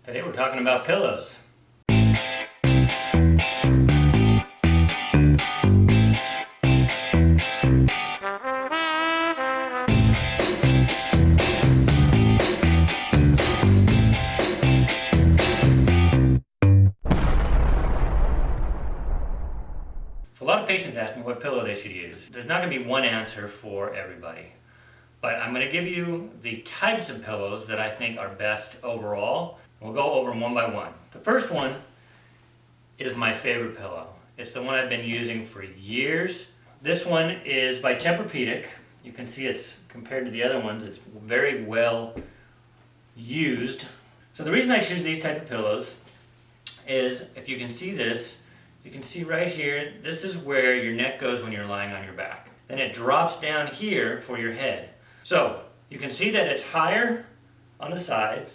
Today we're talking about pillows. So a lot of patients ask me what pillow they should use. There's not going to be one answer for everybody, but I'm going to give you the types of pillows that I think are best overall. We'll go over them one by one. The first one is my favorite pillow. It's the one I've been using for years. This one is by Tempur-Pedic. You can see it's compared to the other ones, it's very well used. So the reason I choose these type of pillows is, if you can see this, you can see right here, this is where your neck goes when you're lying on your back. Then it drops down here for your head. So you can see that it's higher on the sides.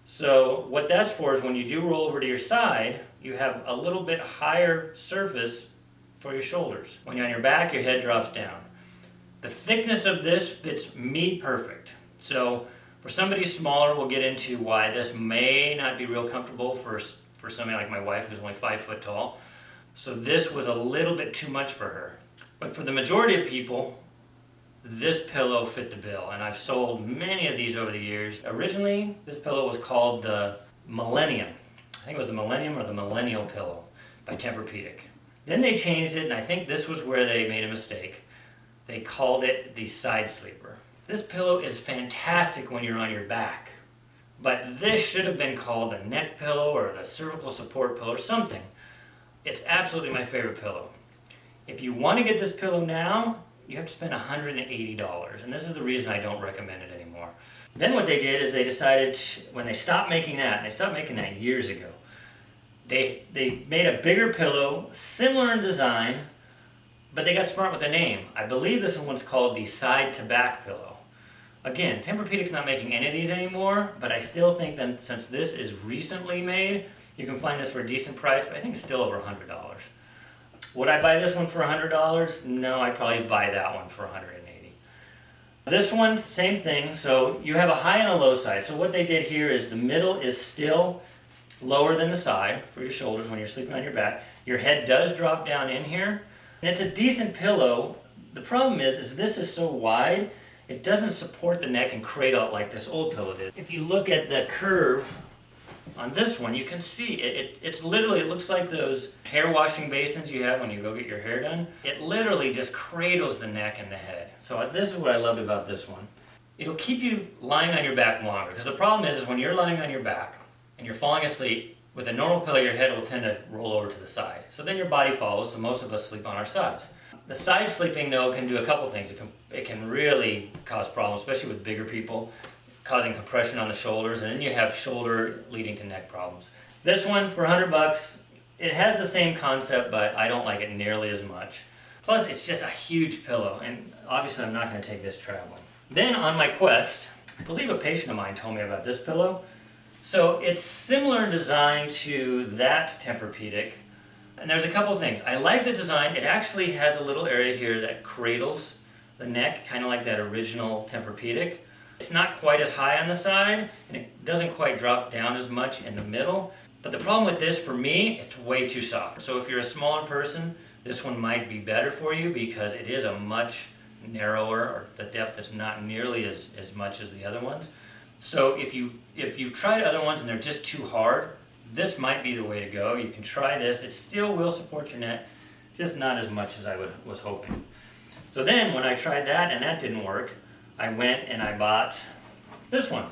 So what that's for is when you do roll over to your side, you have a little bit higher surface for your shoulders. When you're on your back, your head drops down. The thickness of this fits me perfect. So for somebody smaller, we'll get into why this may not be real comfortable for somebody like my wife, who's only 5 foot tall. So this was a little bit too much for her. But for the majority of people, this pillow fit the bill, and I've sold many of these over the years. Originally, this pillow was called the Millennium. I think it was the Millennium or the Millennial pillow by Tempur-Pedic. Then they changed it, and I think this was where they made a mistake. They called it the Side Sleeper. This pillow is fantastic when you're on your back, but this should have been called the neck pillow or the cervical support pillow or something. It's absolutely my favorite pillow. If you want to get this pillow now, you have to spend $180, and this is the reason I don't recommend it anymore. Then what they did is they decided, when they stopped making that, and they stopped making that years ago, they made a bigger pillow, similar in design, but they got smart with the name. I believe this one's called the Side to Back pillow. Again, Tempur-Pedic's not making any of these anymore, but I still think that since this is recently made, you can find this for a decent price, but I think it's still over $100. Would I buy this one for $100? No, I'd probably buy that one for $180. This one, same thing. So you have a high and a low side. So what they did here is the middle is still lower than the side for your shoulders when you're sleeping on your back. Your head does drop down in here. And it's a decent pillow. The problem is this is so wide, it doesn't support the neck and cradle like this old pillow did. If you look at the curve on this one, you can see it's literally, it looks like those hair washing basins you have when you go get your hair done. It literally just cradles the neck and the head. So this is what I loved about this one. It'll keep you lying on your back longer, because the problem is when you're lying on your back and you're falling asleep, with a normal pillow your head will tend to roll over to the side. So then your body follows, so most of us sleep on our sides. The side sleeping though can do a couple things. It can really cause problems, especially with bigger people, causing compression on the shoulders, and then you have shoulder leading to neck problems. This one for $100, it has the same concept, but I don't like it nearly as much. Plus, it's just a huge pillow, and obviously I'm not going to take this traveling. Then on my quest, I believe a patient of mine told me about this pillow. So it's similar in design to that Tempur-Pedic, and there's a couple of things. I like the design. It actually has a little area here that cradles the neck, kind of like that original Tempur-Pedic. It's not quite as high on the side, and it doesn't quite drop down as much in the middle. But the problem with this, for me, it's way too soft. So if you're a smaller person, this one might be better for you because it is a much narrower, or the depth is not nearly as much as the other ones. So if you've tried other ones and they're just too hard, this might be the way to go. You can try this. It still will support your neck, just not as much as I was hoping. So then when I tried that and that didn't work, I went and I bought this one.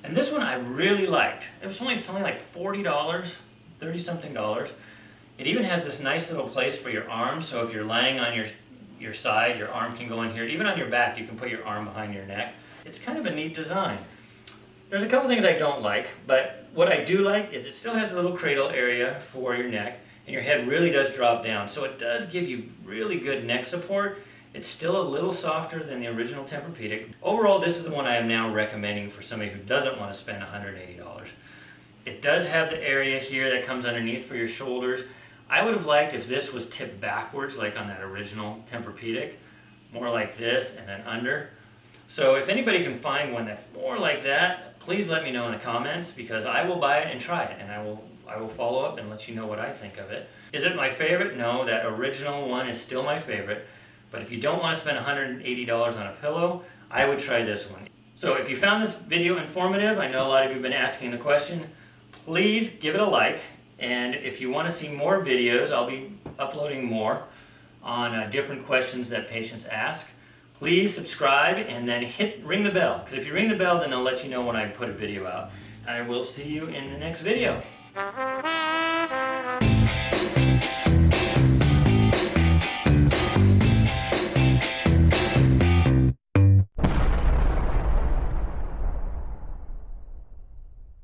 And this one I really liked. It's only like $40, 30 something dollars. It even has this nice little place for your arms, so if you're laying on your side, your arm can go in here. Even on your back, you can put your arm behind your neck. It's kind of a neat design. There's a couple things I don't like, but what I do like is it still has a little cradle area for your neck, and your head really does drop down. So it does give you really good neck support. It's still a little softer than the original Tempur-Pedic. Overall, this is the one I am now recommending for somebody who doesn't want to spend $180. It does have the area here that comes underneath for your shoulders. I would have liked if this was tipped backwards like on that original Tempur-Pedic, more like this and then under. So if anybody can find one that's more like that, please let me know in the comments, because I will buy it and try it, and I will follow up and let you know what I think of it. Is it my favorite? No, that original one is still my favorite. But if you don't want to spend $180 on a pillow, I would try this one. So if you found this video informative, I know a lot of you have been asking the question, please give it a like. And if you want to see more videos, I'll be uploading more on different questions that patients ask. Please subscribe and then ring the bell, because if you ring the bell, then they'll let you know when I put a video out. I will see you in the next video.